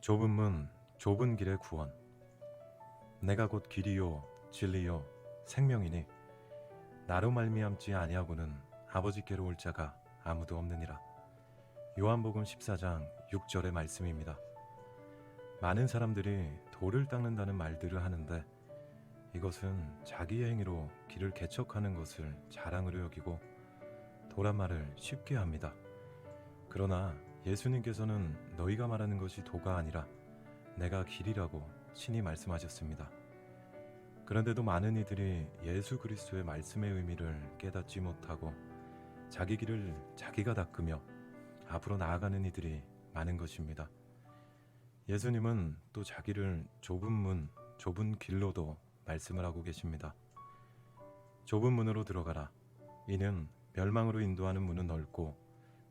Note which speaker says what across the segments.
Speaker 1: 좁은 문, 좁은 길의 구원. 내가 곧 길이요, 진리요, 생명이니 나로 말미암지 아니하고는 아버지께로 올 자가 아무도 없느니라. 요한복음 14장 6절의 말씀입니다. 많은 사람들이 돌을 닦는다는 말들을 하는데 이것은 자기의 행위로 길을 개척하는 것을 자랑으로 여기고 도란 말을 쉽게 합니다. 그러나 예수님께서는 너희가 말하는 것이 도가 아니라 내가 길이라고 친히 말씀하셨습니다. 그런데도 많은 이들이 예수 그리스도의 말씀의 의미를 깨닫지 못하고 자기 길을 자기가 닦으며 앞으로 나아가는 이들이 많은 것입니다. 예수님은 또 자기를 좁은 문, 좁은 길로도 말씀을 하고 계십니다. 좁은 문으로 들어가라. 이는 멸망으로 인도하는 문은 넓고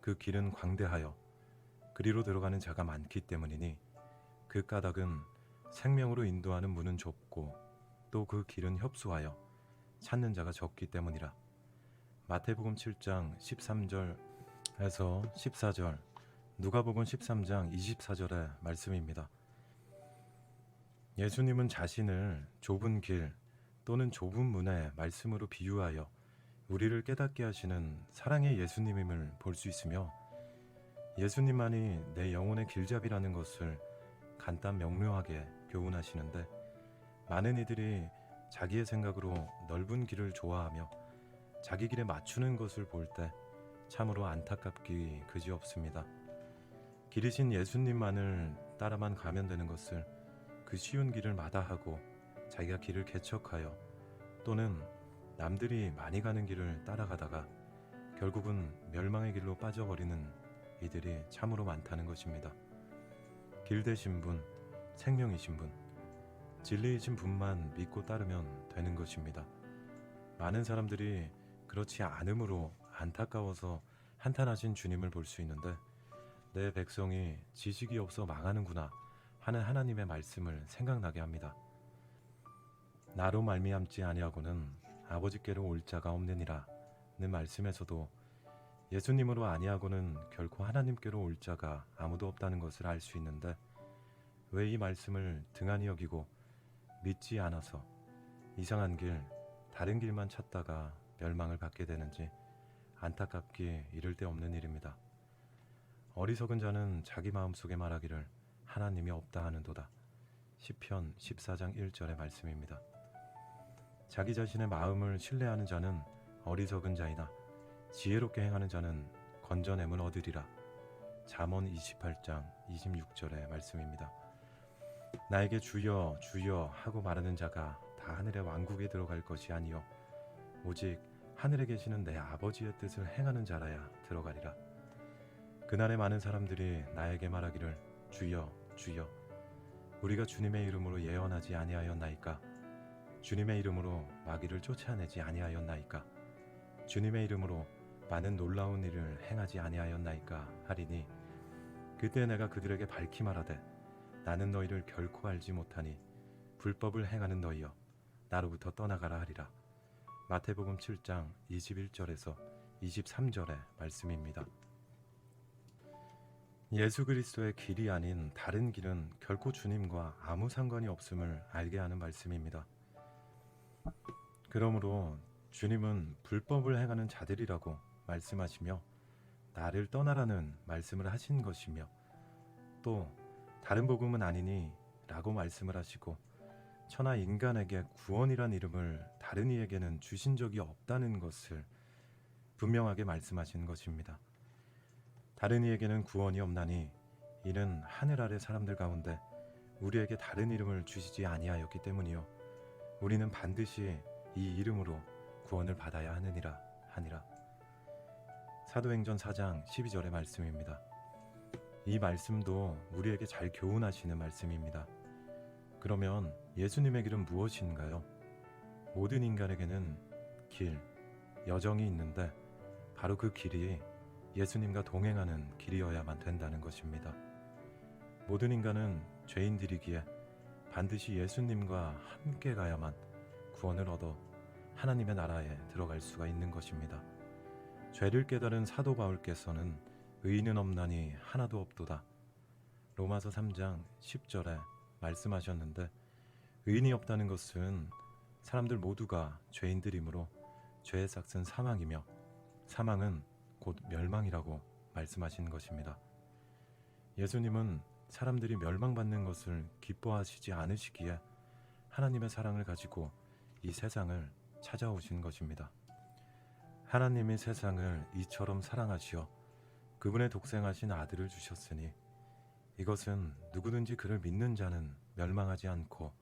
Speaker 1: 그 길은 광대하여 그리로 들어가는 자가 많기 때문이니 그 까닭은 생명으로 인도하는 문은 좁고 또 그 길은 협소하여 찾는 자가 적기 때문이라. 마태복음 7장 13절에서 14절, 누가복음 13장 24절의 말씀입니다. 예수님은 자신을 좁은 길 또는 좁은 문의 말씀으로 비유하여 우리를 깨닫게 하시는 사랑의 예수님임을 볼 수 있으며 예수님만이 내 영혼의 길잡이라는 것을 간단 명료하게 교훈하시는데 많은 이들이 자기의 생각으로 넓은 길을 좋아하며 자기 길에 맞추는 것을 볼 때 참으로 안타깝기 그지없습니다. 길이신 예수님만을 따라만 가면 되는 것을 그 쉬운 길을 마다하고 자기가 길을 개척하여 또는 남들이 많이 가는 길을 따라가다가 결국은 멸망의 길로 빠져버리는 이들이 참으로 많다는 것입니다. 길 되신 분, 생명이신 분, 진리이신 분만 믿고 따르면 되는 것입니다. 많은 사람들이 그렇지 않으므로 안타까워서 한탄하신 주님을 볼 수 있는데 내 백성이 지식이 없어 망하는구나 하는 하나님의 말씀을 생각나게 합니다. 나로 말미암지 아니하고는 아버지께로 올 자가 없느니라 는 말씀에서도 예수님으로 아니하고는 결코 하나님께로 올 자가 아무도 없다는 것을 알 수 있는데 왜 이 말씀을 등한히 여기고 믿지 않아서 이상한 길, 다른 길만 찾다가 멸망을 받게 되는지 안타깝기 이를 데 없는 일입니다. 어리석은 자는 자기 마음속에 말하기를 하나님이 없다 하는도다. 시편 14장 1절의 말씀입니다. 자기 자신의 마음을 신뢰하는 자는 어리석은 자이나 지혜롭게 행하는 자는 건져냄을 얻으리라. 잠언 28장 26절의 말씀입니다. 나에게 주여 주여 하고 말하는 자가 다 하늘의 왕국에 들어갈 것이 아니요 오직 하늘에 계시는 내 아버지의 뜻을 행하는 자라야 들어가리라. 그날에 많은 사람들이 나에게 말하기를 주여 주여 우리가 주님의 이름으로 예언하지 아니하였나이까? 주님의 이름으로 마귀를 쫓아내지 아니하였나이까? 주님의 이름으로 많은 놀라운 일을 행하지 아니하였나이까 하리니 그때 내가 그들에게 밝히 말하되 나는 너희를 결코 알지 못하니 불법을 행하는 너희여 나로부터 떠나가라 하리라. 마태복음 7장 21절에서 23절의 말씀입니다. 예수 그리스도의 길이 아닌 다른 길은 결코 주님과 아무 상관이 없음을 알게 하는 말씀입니다. 그러므로 주님은 불법을 행하는 자들이라고 말씀하시며 나를 떠나라는 말씀을 하신 것이며 또 다른 복음은 아니니 라고 말씀을 하시고 천하 인간에게 구원이란 이름을 다른 이에게는 주신 적이 없다는 것을 분명하게 말씀하신 것입니다. 다른 이에게는 구원이 없나니 이는 하늘 아래 사람들 가운데 우리에게 다른 이름을 주시지 아니하였기 때문이요 우리는 반드시 이 이름으로 구원을 받아야 하느니라 하니라. 사도행전 4장 12절의 말씀입니다. 이 말씀도 우리에게 잘 교훈하시는 말씀입니다. 그러면 예수님의 길은 무엇인가요? 모든 인간에게는 길, 여정이 있는데 바로 그 길이 예수님과 동행하는 길이어야만 된다는 것입니다. 모든 인간은 죄인들이기에 반드시 예수님과 함께 가야만 구원을 얻어 하나님의 나라에 들어갈 수가 있는 것입니다. 죄를 깨달은 사도 바울께서는 의인은 없나니 하나도 없도다. 로마서 3장 10절에 말씀하셨는데, 의인이 없다는 것은 사람들 모두가 죄인들이므로 죄의 삭은 사망이며 사망은 곧 멸망이라고 말씀하신 것입니다. 예수님은 사람들이 멸망받는 것을 기뻐하시지 않으시기에 하나님의 사랑을 가지고 이 세상을 찾아오신 것입니다. 하나님이 세상을 이처럼 사랑하시어 그분의 독생하신 아들을 주셨으니 이것은 누구든지 그를 믿는 자는 멸망하지 않고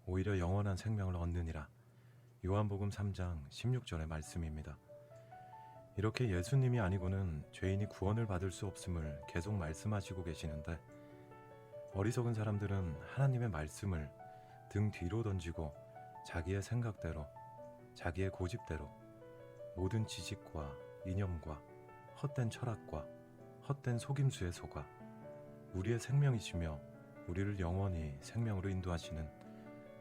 Speaker 1: 오히려 영원한 생명을 얻느니라. 요한복음 3장 16절의 말씀입니다. 이렇게 예수님이 아니고는 죄인이 구원을 받을 수 없음을 계속 말씀하시고 계시는데, 어리석은 사람들은 하나님의 말씀을 등 뒤로 던지고 자기의 생각대로, 자기의 고집대로 모든 지식과 이념과 헛된 철학과 헛된 속임수에 속아 우리의 생명이시며 우리를 영원히 생명으로 인도하시는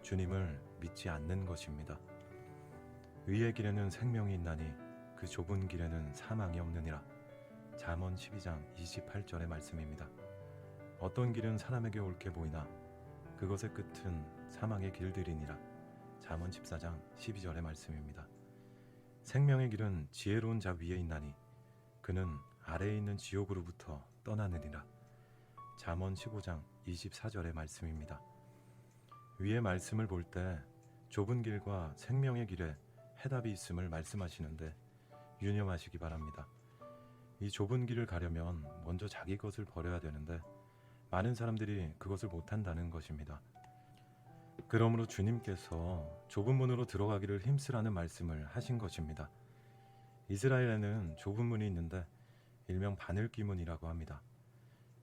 Speaker 1: 주님을 믿지 않는 것입니다. 의의 길에는 생명이 있나니 그 좁은 길에는 사망이 없느니라. 잠언 12장 28절의 말씀입니다. 어떤 길은 사람에게 옳게 보이나 그것의 끝은 사망의 길들이니라. 잠언 14장 12절의 말씀입니다. 생명의 길은 지혜로운 자 위에 있나니 그는 아래에 있는 지옥으로부터 떠나느니라. 잠언 15장 24절의 말씀입니다. 위의 말씀을 볼 때 좁은 길과 생명의 길에 해답이 있음을 말씀하시는데 유념하시기 바랍니다. 이 좁은 길을 가려면 먼저 자기 것을 버려야 되는데 많은 사람들이 그것을 못한다는 것입니다. 그러므로 주님께서 좁은 문으로 들어가기를 힘쓰라는 말씀을 하신 것입니다. 이스라엘에는 좁은 문이 있는데 일명 바늘기 문이라고 합니다.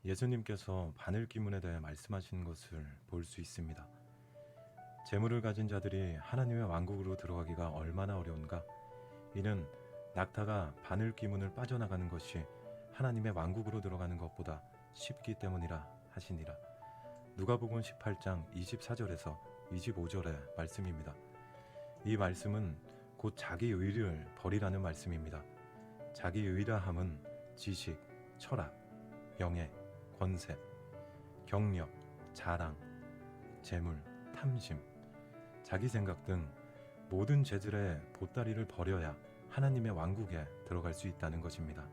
Speaker 1: 예수님께서 바늘기 문에 대해 말씀하신 것을 볼 수 있습니다. 재물을 가진 자들이 하나님의 왕국으로 들어가기가 얼마나 어려운가. 이는 낙타가 바늘기 문을 빠져나가는 것이 하나님의 왕국으로 들어가는 것보다 쉽기 때문이라 하시니라. 누가복음 18장 24절에서 25절의 말씀입니다. 이 말씀은 곧 자기 의를 버리라는 말씀입니다. 자기 의라함은 지식, 철학, 명예, 권세, 경력, 자랑, 재물, 탐심, 자기 생각 등 모든 재질의 보따리를 버려야 하나님의 왕국에 들어갈 수 있다는 것입니다.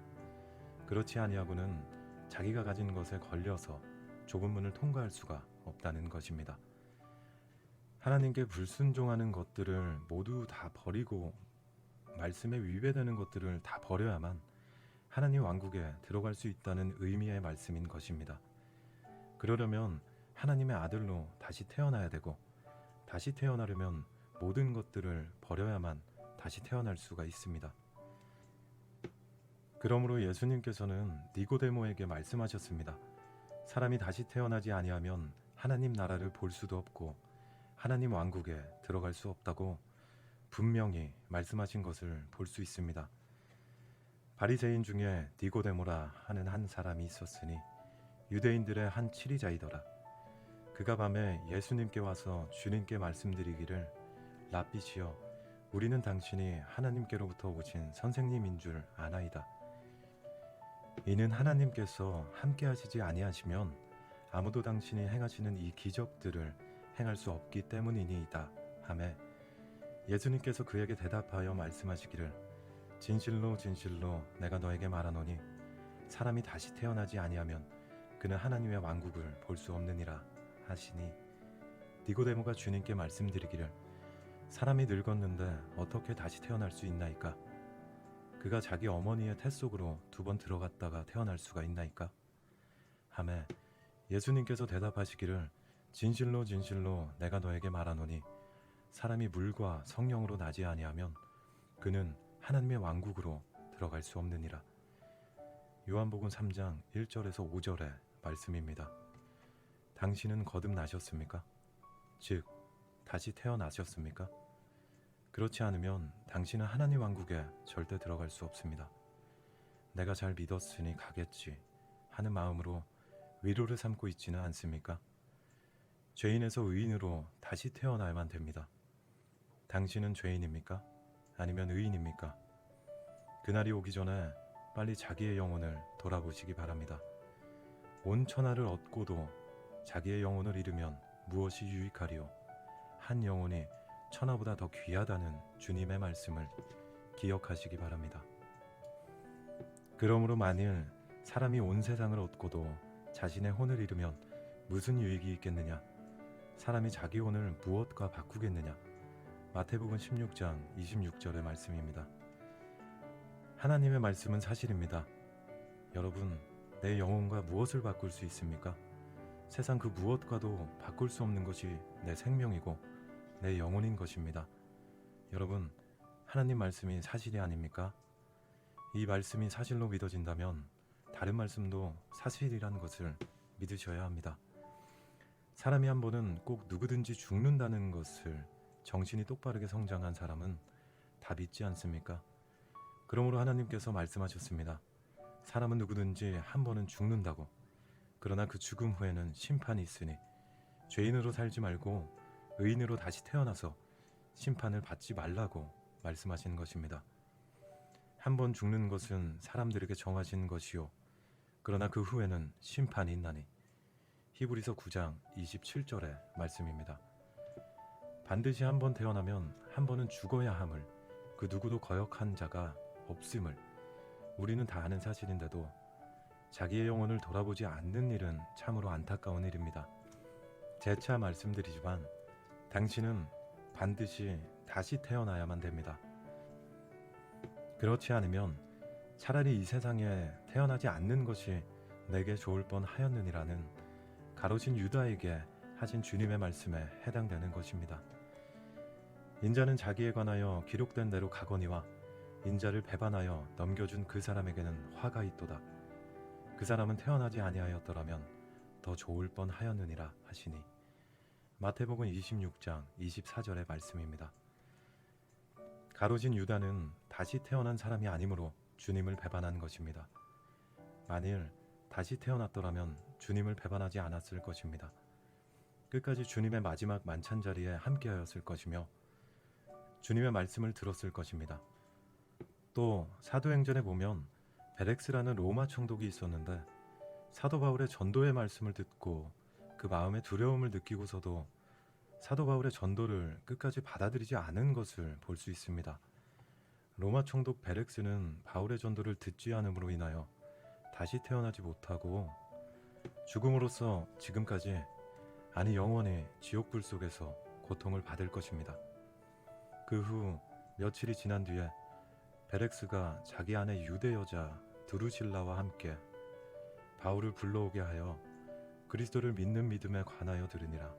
Speaker 1: 그렇지 아니하고는 자기가 가진 것에 걸려서 좁은 문을 통과할 수가 없다는 것입니다. 하나님께 불순종하는 것들을 모두 다 버리고 말씀에 위배되는 것들을 다 버려야만 하나님 왕국에 들어갈 수 있다는 의미의 말씀인 것입니다. 그러려면 하나님의 아들로 다시 태어나야 되고, 다시 태어나려면 모든 것들을 버려야만 다시 태어날 수가 있습니다. 그러므로 예수님께서는 니고데모에게 말씀하셨습니다. 사람이 다시 태어나지 아니하면 하나님 나라를 볼 수도 없고 하나님 왕국에 들어갈 수 없다고 분명히 말씀하신 것을 볼 수 있습니다. 바리새인 중에 니고데모라 하는 한 사람이 있었으니 유대인들의 한 치리자이더라. 그가 밤에 예수님께 와서 주님께 말씀드리기를, 랍비시여, 우리는 당신이 하나님께로부터 오신 선생님인 줄 아나이다. 이는 하나님께서 함께 하시지 아니하시면 아무도 당신이 행하시는 이 기적들을 행할 수 없기 때문이니이다 하매, 예수님께서 그에게 대답하여 말씀하시기를, 진실로 진실로 내가 너에게 말하노니 사람이 다시 태어나지 아니하면 그는 하나님의 왕국을 볼 수 없느니라 하시니, 니고데모가 주님께 말씀드리기를, 사람이 늙었는데 어떻게 다시 태어날 수 있나이까? 그가 자기 어머니의 태 속으로 2번 들어갔다가 태어날 수가 있나이까? 하매 예수님께서 대답하시기를, 진실로 진실로 내가 너에게 말하노니 사람이 물과 성령으로 나지 아니하면 그는 하나님의 왕국으로 들어갈 수 없느니라. 요한복음 3장 1절에서 5절의 말씀입니다. 당신은 거듭나셨습니까? 즉 다시 태어나셨습니까? 그렇지 않으면 당신은 하나님 왕국에 절대 들어갈 수 없습니다. 내가 잘 믿었으니 가겠지 하는 마음으로 위로를 삼고 있지는 않습니까? 죄인에서 의인으로 다시 태어나야만 됩니다. 당신은 죄인입니까? 아니면 의인입니까? 그날이 오기 전에 빨리 자기의 영혼을 돌아보시기 바랍니다. 온 천하를 얻고도 자기의 영혼을 잃으면 무엇이 유익하리요? 한 영혼이 천하보다 더 귀하다는 주님의 말씀을 기억하시기 바랍니다. 그러므로 만일 사람이 온 세상을 얻고도 자신의 혼을 잃으면 무슨 유익이 있겠느냐? 사람이 자기 혼을 무엇과 바꾸겠느냐? 마태복음 16장 26절의 말씀입니다. 하나님의 말씀은 사실입니다. 여러분, 내 영혼과 무엇을 바꿀 수 있습니까? 세상 그 무엇과도 바꿀 수 없는 것이 내 생명이고 내 영혼인 것입니다. 여러분, 하나님 말씀이 사실이 아닙니까? 이 말씀이 사실로 믿어진다면 다른 말씀도 사실이라는 것을 믿으셔야 합니다. 사람이 한 번은 꼭 누구든지 죽는다는 것을 정신이 똑바르게 성장한 사람은 다 믿지 않습니까? 그러므로 하나님께서 말씀하셨습니다. 사람은 누구든지 한 번은 죽는다고. 그러나 그 죽음 후에는 심판이 있으니 죄인으로 살지 말고 의인으로 다시 태어나서 심판을 받지 말라고 말씀하시는 것입니다. 한 번 죽는 것은 사람들에게 정하신 것이요 그러나 그 후에는 심판이 있나니. 히브리서 9장 27절의 말씀입니다. 반드시 한 번 태어나면 한 번은 죽어야 함을 그 누구도 거역한 자가 없음을 우리는 다 아는 사실인데도 자기의 영혼을 돌아보지 않는 일은 참으로 안타까운 일입니다. 재차 말씀드리지만 당신은 반드시 다시 태어나야만 됩니다. 그렇지 않으면 차라리 이 세상에 태어나지 않는 것이 내게 좋을 뻔하였느니라는 가로신 유다에게 하신 주님의 말씀에 해당되는 것입니다. 인자는 자기에 관하여 기록된 대로 가거니와 인자를 배반하여 넘겨준 그 사람에게는 화가 있도다. 그 사람은 태어나지 아니하였더라면 더 좋을 뻔하였느니라 하시니. 마태복음 26장 24절의 말씀입니다. 가로진 유다는 다시 태어난 사람이 아니므로 주님을 배반한 것입니다. 만일 다시 태어났더라면 주님을 배반하지 않았을 것입니다. 끝까지 주님의 마지막 만찬 자리에 함께하였을 것이며 주님의 말씀을 들었을 것입니다. 또 사도행전에 보면 베렉스라는 로마 총독이 있었는데 사도 바울의 전도의 말씀을 듣고 그 마음의 두려움을 느끼고서도 사도 바울의 전도를 끝까지 받아들이지 않은 것을 볼 수 있습니다. 로마 총독 베렉스는 바울의 전도를 듣지 않음으로 인하여 다시 태어나지 못하고 죽음으로써 지금까지 아니 영원히 지옥불 속에서 고통을 받을 것입니다. 그 후 며칠이 지난 뒤에 베렉스가 자기 아내 유대 여자 드루실라와 함께 바울을 불러오게 하여 그리스도를 믿는 믿음에 관하여 들으니라.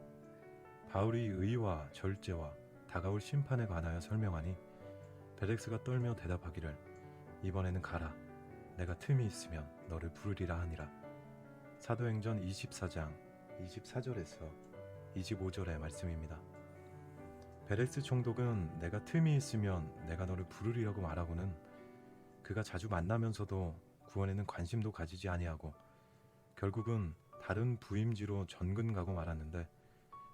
Speaker 1: 바울이 의와 절제와 다가올 심판에 관하여 설명하니 베렉스가 떨며 대답하기를 이번에는 가라. 내가 틈이 있으면 너를 부르리라 하니라. 사도행전 24장 24절에서 25절의 말씀입니다. 베렉스 총독은 내가 틈이 있으면 내가 너를 부르리라고 말하고는 그가 자주 만나면서도 구원에는 관심도 가지지 아니하고 결국은 다른 부임지로 전근 가고 말았는데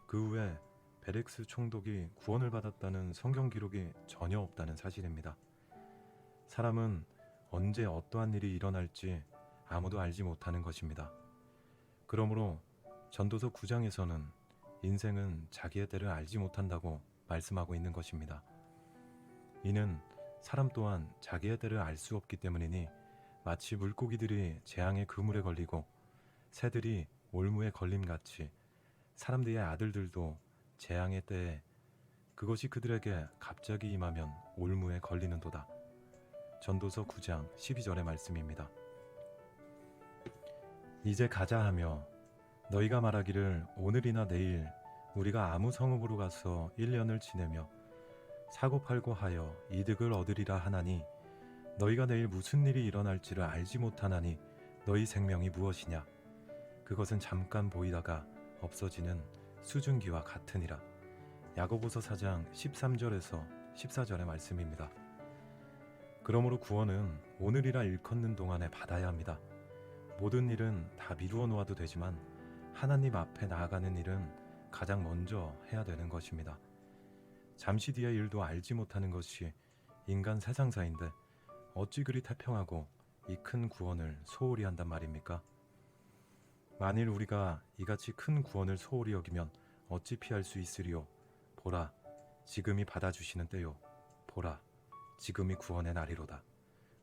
Speaker 1: 그 후에 베렉스 총독이 구원을 받았다는 성경 기록이 전혀 없다는 사실입니다. 사람은 언제 어떠한 일이 일어날지 아무도 알지 못하는 것입니다. 그러므로 전도서 9장에서는 인생은 자기의 때를 알지 못한다고 말씀하고 있는 것입니다. 이는 사람 또한 자기의 때를 알 수 없기 때문이니 마치 물고기들이 재앙의 그물에 걸리고 새들이 올무에 걸림같이 사람들의 아들들도 재앙의 때에 그것이 그들에게 갑자기 임하면 올무에 걸리는도다. 전도서 9장 12절의 말씀입니다. 이제 가자 하며 너희가 말하기를 오늘이나 내일 우리가 아무 성읍으로 가서 1년을 지내며 사고팔고 하여 이득을 얻으리라 하나니 너희가 내일 무슨 일이 일어날지를 알지 못하나니 너희 생명이 무엇이냐. 그것은 잠깐 보이다가 없어지는 수증기와 같으니라. 야고보서 4장 13절에서 14절의 말씀입니다. 그러므로 구원은 오늘이라 일컫는 동안에 받아야 합니다. 모든 일은 다 미루어 놓아도 되지만 하나님 앞에 나아가는 일은 가장 먼저 해야 되는 것입니다. 잠시 뒤의 일도 알지 못하는 것이 인간 세상사인데 어찌 그리 태평하고 이 큰 구원을 소홀히 한단 말입니까? 만일 우리가 이같이 큰 구원을 소홀히 여기면 어찌 피할 수 있으리요. 보라, 지금이 받아주시는 때요. 보라, 지금이 구원의 날이로다.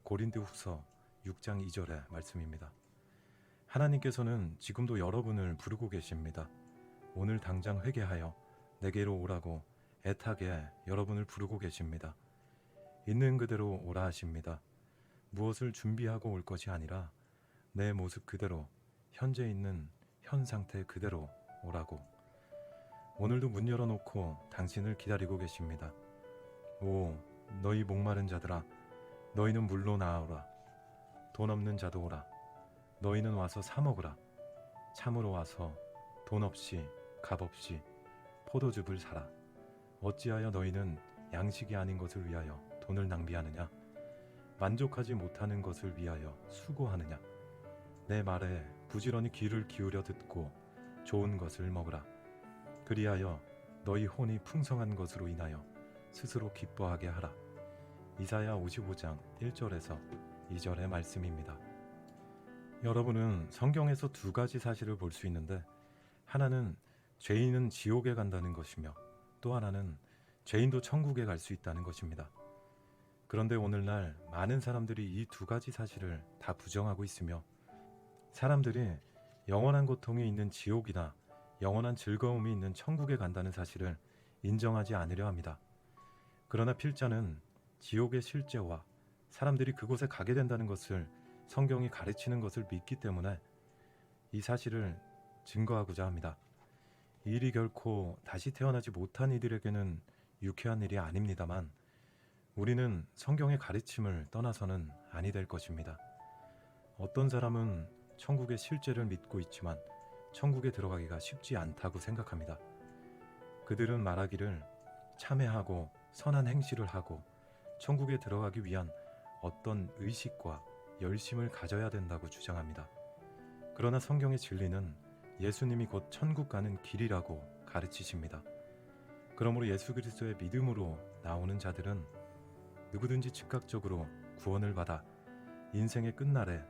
Speaker 1: 고린도후서 6장 2절의 말씀입니다. 하나님께서는 지금도 여러분을 부르고 계십니다. 오늘 당장 회개하여 내게로 오라고 애타게 여러분을 부르고 계십니다. 있는 그대로 오라 하십니다. 무엇을 준비하고 올 것이 아니라 내 모습 그대로, 현재 있는 현 상태 그대로 오라고. 오늘도 문 열어놓고 당신을 기다리고 계십니다. 오, 너희 목마른 자들아, 너희는 물로 나아오라. 돈 없는 자도 오라. 너희는 와서 사 먹으라. 참으로 와서 돈 없이 값 없이 포도즙을 사라. 어찌하여 너희는 양식이 아닌 것을 위하여 돈을 낭비하느냐? 만족하지 못하는 것을 위하여 수고하느냐? 내 말에 부지런히 귀를 기울여 듣고 좋은 것을 먹으라. 그리하여 너희 혼이 풍성한 것으로 인하여 스스로 기뻐하게 하라. 이사야 55장 1절에서 2절의 말씀입니다. 여러분은 성경에서 두 가지 사실을 볼 수 있는데, 하나는 죄인은 지옥에 간다는 것이며 또 하나는 죄인도 천국에 갈 수 있다는 것입니다. 그런데 오늘날 많은 사람들이 이 두 가지 사실을 다 부정하고 있으며, 사람들이 영원한 고통이 있는 지옥이나 영원한 즐거움이 있는 천국에 간다는 사실을 인정하지 않으려 합니다. 그러나 필자는 지옥의 실제와 사람들이 그곳에 가게 된다는 것을 성경이 가르치는 것을 믿기 때문에 이 사실을 증거하고자 합니다. 이 일이 결코 다시 태어나지 못한 이들에게는 유쾌한 일이 아닙니다만, 우리는 성경의 가르침을 떠나서는 아니 될 것입니다. 어떤 사람은 천국의 실제를 믿고 있지만 천국에 들어가기가 쉽지 않다고 생각합니다. 그들은 말하기를 참회하고 선한 행실을 하고 천국에 들어가기 위한 어떤 의식과 열심을 가져야 된다고 주장합니다. 그러나 성경의 진리는 예수님이 곧 천국 가는 길이라고 가르치십니다. 그러므로 예수 그리스도의 믿음으로 나오는 자들은 누구든지 즉각적으로 구원을 받아 인생의 끝날에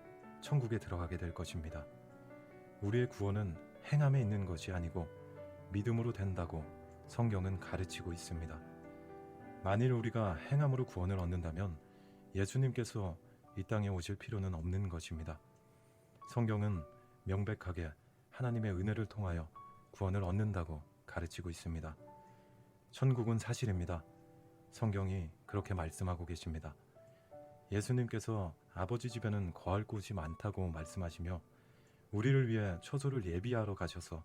Speaker 1: 천국에 들어가게 될 것입니다. 우리의 구원은 행함에 있는 것이 아니고 믿음으로 된다고 성경은 가르치고 있습니다. 만일 우리가 행함으로 구원을 얻는다면 예수님께서 이 땅에 오실 필요는 없는 것입니다. 성경은 명백하게 하나님의 은혜를 통하여 구원을 얻는다고 가르치고 있습니다. 천국은 사실입니다. 성경이 그렇게 말씀하고 계십니다. 예수님께서 아버지 집에는 거할 곳이 많다고 말씀하시며 우리를 위해 처소를 예비하러 가셔서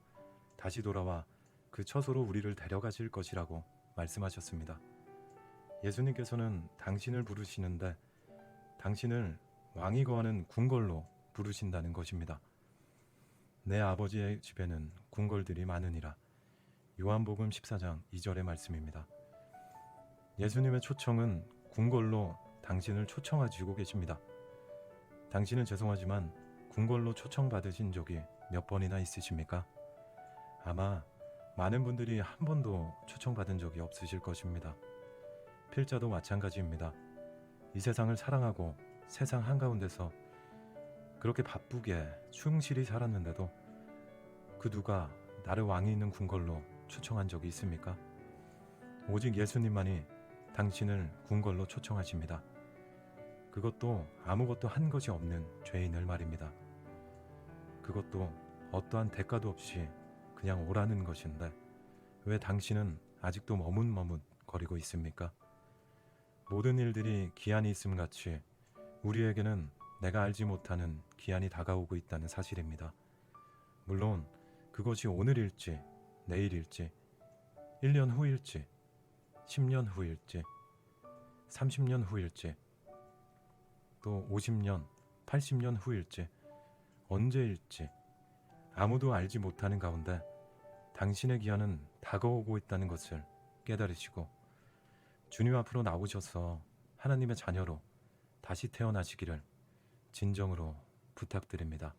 Speaker 1: 다시 돌아와 그 처소로 우리를 데려가실 것이라고 말씀하셨습니다. 예수님께서는 당신을 부르시는데 당신을 왕이 거하는 궁궐로 부르신다는 것입니다. 내 아버지의 집에는 궁궐들이 많으니라. 요한복음 14장 2절의 말씀입니다. 예수님의 초청은 궁궐로 당신을 초청하시고 계십니다. 당신은 죄송하지만 궁궐로 초청받으신 적이 몇 번이나 있으십니까? 아마 많은 분들이 한 번도 초청받은 적이 없으실 것입니다. 필자도 마찬가지입니다. 이 세상을 사랑하고 세상 한가운데서 그렇게 바쁘게 충실히 살았는데도 그 누가 나를 왕이 있는 궁궐로 초청한 적이 있습니까? 오직 예수님만이 당신을 궁궐로 초청하십니다. 그것도 아무것도 한 것이 없는 죄인을 말입니다. 그것도 어떠한 대가도 없이 그냥 오라는 것인데 왜 당신은 아직도 머뭇머뭇 거리고 있습니까? 모든 일들이 기한이 있음 같이 우리에게는 내가 알지 못하는 기한이 다가오고 있다는 사실입니다. 물론 그것이 오늘일지 내일일지 1년 후일지 10년 후일지 30년 후일지 또 50년 80년 후일지 언제일지 아무도 알지 못하는 가운데 당신의 기한은 다가오고 있다는 것을 깨달으시고 주님 앞으로 나오셔서 하나님의 자녀로 다시 태어나시기를 진정으로 부탁드립니다.